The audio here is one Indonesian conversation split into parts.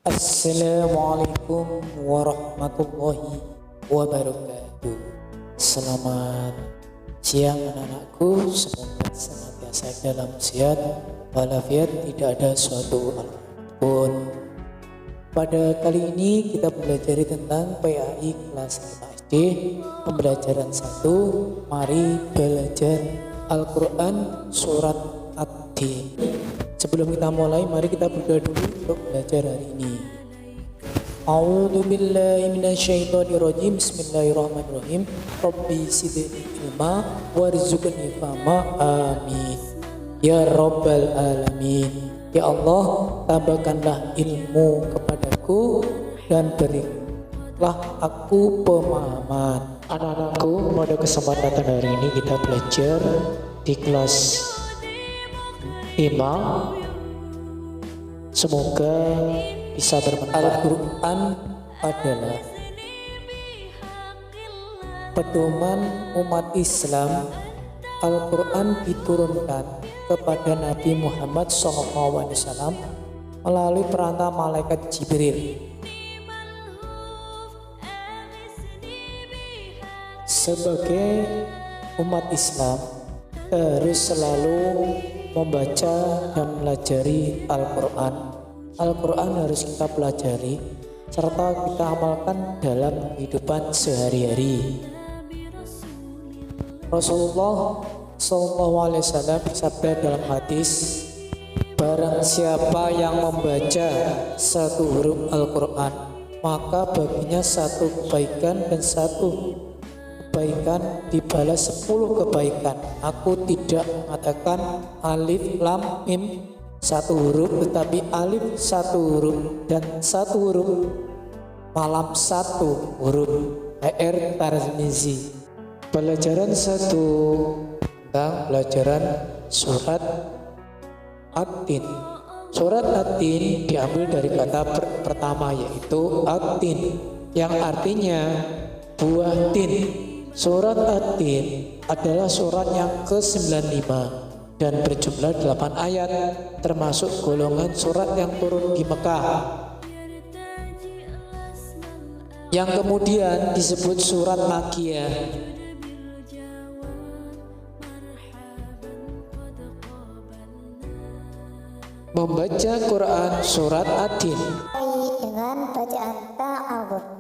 Assalamualaikum warahmatullahi wabarakatuh. Selamat siang anak-anakku, semoga senantiasa dalam sehat walafiat, tidak ada suatu apapun. Pada kali ini kita belajar tentang PAI kelas 5 SD, pembelajaran 1. Mari belajar Al-Quran surat Ad-Din. Sebelum kita mulai, mari kita berdoa dulu untuk belajar hari ini. A'udzu billahi minasyaitonir rajim. Bismillahirrahmanirrahim. Rabbi zidni ilma warzuqni fahma. Amin. Ya Rabbal alamin. Ya Allah, tambahkanlah ilmu kepadaku dan berilah aku pemahaman. Anak-anakku, pada kesempatan hari ini kita belajar di kelas 5. Semoga bisa bermanfaat. Al-Quran adalah pedoman umat Islam. Al-Quran diturunkan kepada Nabi Muhammad SAW melalui perantara malaikat Jibril. Sebagai umat Islam, harus selalu membaca dan melajari Al-Quran. Al-Quran harus kita pelajari serta kita amalkan dalam kehidupan sehari-hari. Rasulullah SAW bersabda dalam hadis, barang siapa yang membaca satu huruf Al-Quran, maka baginya satu kebaikan dan satu kebaikan dibalas 10 kebaikan. Aku tidak mengatakan alif lam mim satu huruf, tetapi alif satu huruf dan satu huruf malam satu huruf. HR Tarmizi. Pelajaran 1 tentang pelajaran surat Ad-Din. Surat Ad-Din diambil dari kata pertama, yaitu Ad-Din, yang artinya buah tin. Surat Ad-Din adalah surat yang ke-95 dan berjumlah 8 ayat, termasuk golongan surat yang turun di Mekah, yang kemudian disebut surat Makkiyah. Membaca Quran surat Ad-Din dengan bacaan ta'awudz.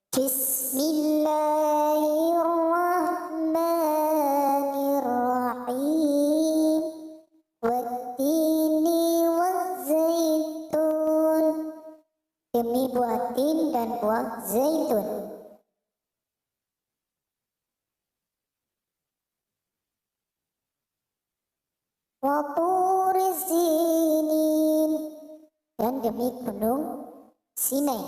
Bismillahirrahmanirrahim. Wattini wazzaitun. Demi buah tin dan buah zaitun. Wa turi sinin. Dan demi gunung Sinai.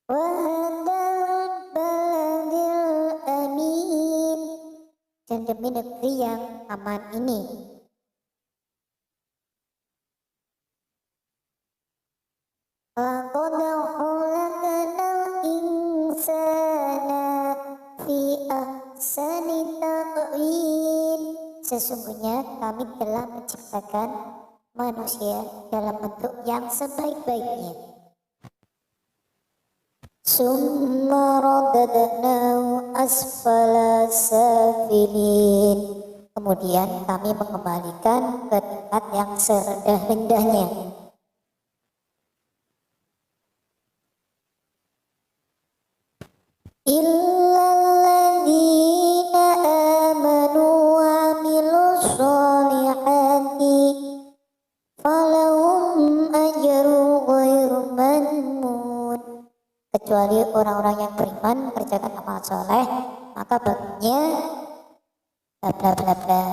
Wahadal baladil amin. Dan demi negeri yang aman ini. Laqad khalaqnal insana fi ahsani taqwim. Sesungguhnya kami telah menciptakan manusia dalam bentuk yang sebaik-baiknya. Summa radadnahu asfala safilin. Kemudian kami mengembalikan ke tempat yang serendah-rendahnya. Illalladzina amanu wa amilus solihati falahum ajru ghairu mamnun. Kecuali orang-orang yang beriman mengerjakan amal soleh, maka baginya bla bla bla bla.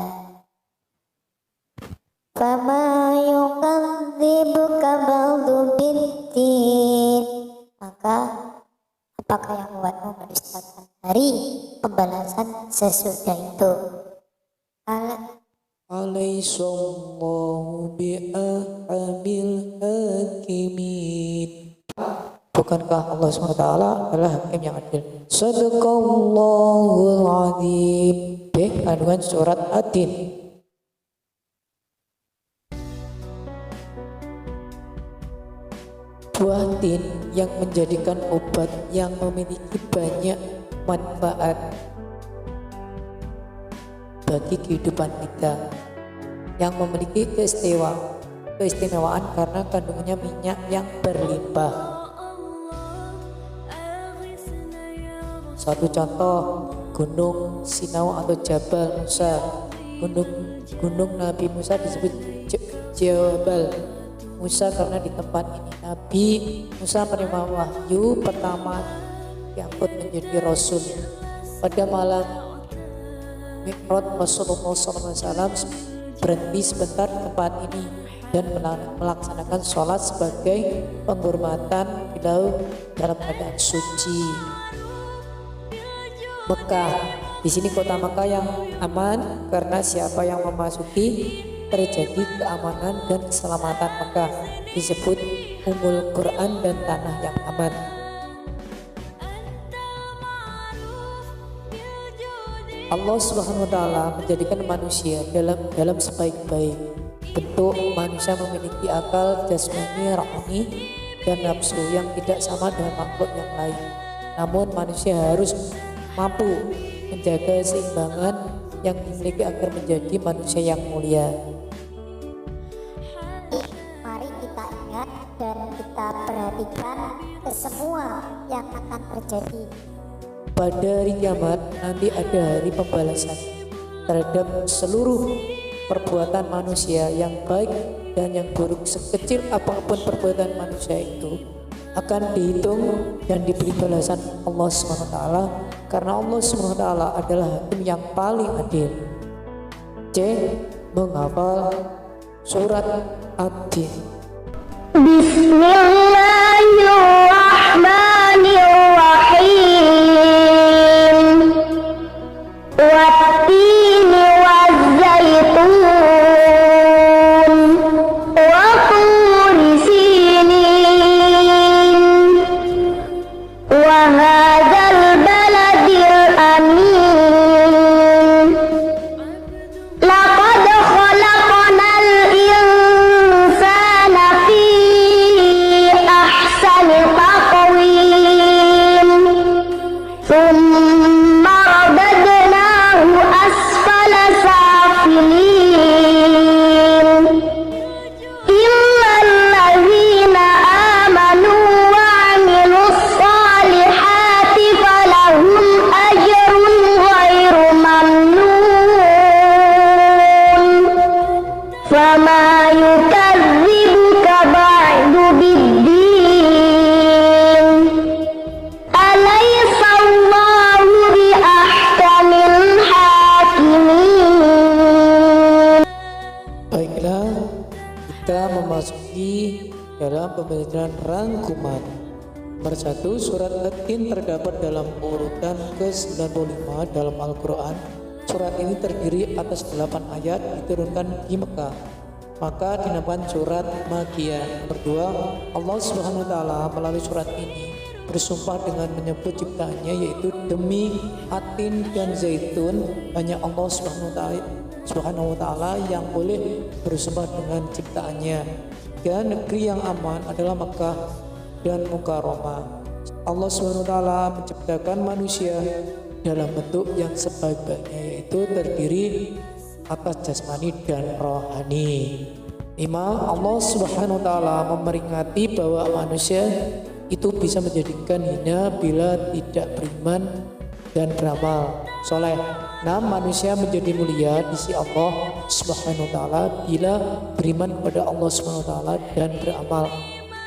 Fama yukadzibuka ba'du biddin. Maka apakah yang membuatmu mendustakan hari pembalasan sesudah itu? Alaihissallahu bi'ahamil hakimin. Bukankah Allah SWT adalah hakim yang adil? Sadaqallahul azim. B. Kandungan surat Ad-Din. buah tin yang menjadikan obat yang memiliki banyak manfaat bagi kehidupan kita, yang memiliki keistimewaan karena kandungannya minyak yang berlimpah. Satu contoh, Gunung Sinau atau Jabal Musa. Gunung Nabi Musa disebut Jabal Musa karena di tempat ini Nabi Musa menerima wahyu pertama diangkut menjadi Rasul. Pada malam Mi'raj Rasulullah SAW berhenti sebentar di tempat ini dan melaksanakan sholat sebagai penghormatan beliau dalam keadaan suci. Mekah, di sini kota Mekah yang aman karena siapa yang memasuki terjadi keamanan dan keselamatan. Mekah disebut Ummul Quran dan tanah yang aman. Allah Subhanahu wa taala menjadikan manusia dalam sebaik-baik bentuk. Manusia memiliki akal, jasmani, rohani, dan nafsu yang tidak sama dengan makhluk yang lain. Namun manusia harus mampu menjaga keseimbangan yang dimiliki agar menjadi manusia yang mulia. Mari kita ingat dan kita perhatikan semua yang akan terjadi. Pada hari kiamat nanti ada hari pembalasan terhadap seluruh perbuatan manusia yang baik dan yang buruk. Sekecil apapun perbuatan manusia itu akan dihitung dan diberi balasan Allah SWT, karena Allah SWT adalah hakim yang paling adil. C. Menghafal surat Ad-Din. Bismillahirrahmanirrahim. Wattini wazzaitun wa turi sinin wa hadzal baladil amin. Laqad khalaqnal insana fi ahsani taqwim. Thumma radadnahu asfala safilin. Illal ladzina amanu wa 'amilus solihati falahum ajrun ghairu mamnun. Fama yukadzibuka ba'du biddin. Alaysa Allahu bi ahkamil hakimin. Baiklah, kita memasuki dalam pembelajaran rangkuman. Nomor 1, surat Ad-Din terdapat dalam urutan ke-95 dalam Al-Quran. Surat ini terdiri atas 8 ayat, diturunkan di Mekah, maka dinamakan surat Makkiyah. Nomor 2, Allah Subhanahu wa taala melalui surat ini bersumpah dengan menyebut ciptaannya, yaitu demi Atin dan Zaitun hanya Allah Subhanahu wa taala yang boleh bersumpah dengan ciptaannya. Dan negeri yang aman adalah Mekah dan Mukarramah. Allah Subhanahu wa taala menciptakan manusia dalam bentuk yang sebaik-baiknya, yaitu terdiri atas jasmani dan rohani. 5. Allah Subhanahu wa taala memperingati bahwa manusia itu bisa menjadikan hina bila tidak beriman dan beramal soleh. 6. Manusia menjadi mulia di sisi Allah Subhanahu wa taala bila beriman kepada Allah Subhanahu wa taala dan beramal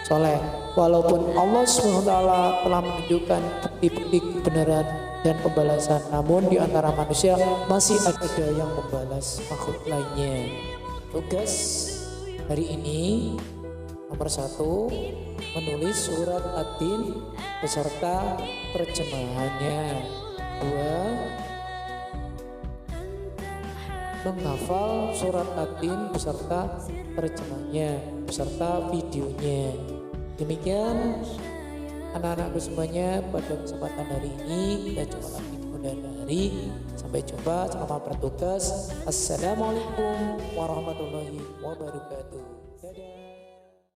soleh. Walaupun Allah Subhanahu wa taala telah menunjukkan bukti-bukti kebenaran dan pembalasan, namun di antara manusia masih ada yang membalas makhluk lainnya. Tugas hari ini nomor 1, menulis surat Ad-Din beserta terjemahannya. 2, menghafal surat Ad-Din beserta terjemahnya beserta videonya. Demikian anak-anakku semuanya, pada kesempatan hari ini kita jumpa lagi di kemudian hari. Sampai jumpa, selamat bertugas. Assalamualaikum warahmatullahi wabarakatuh. Dadah.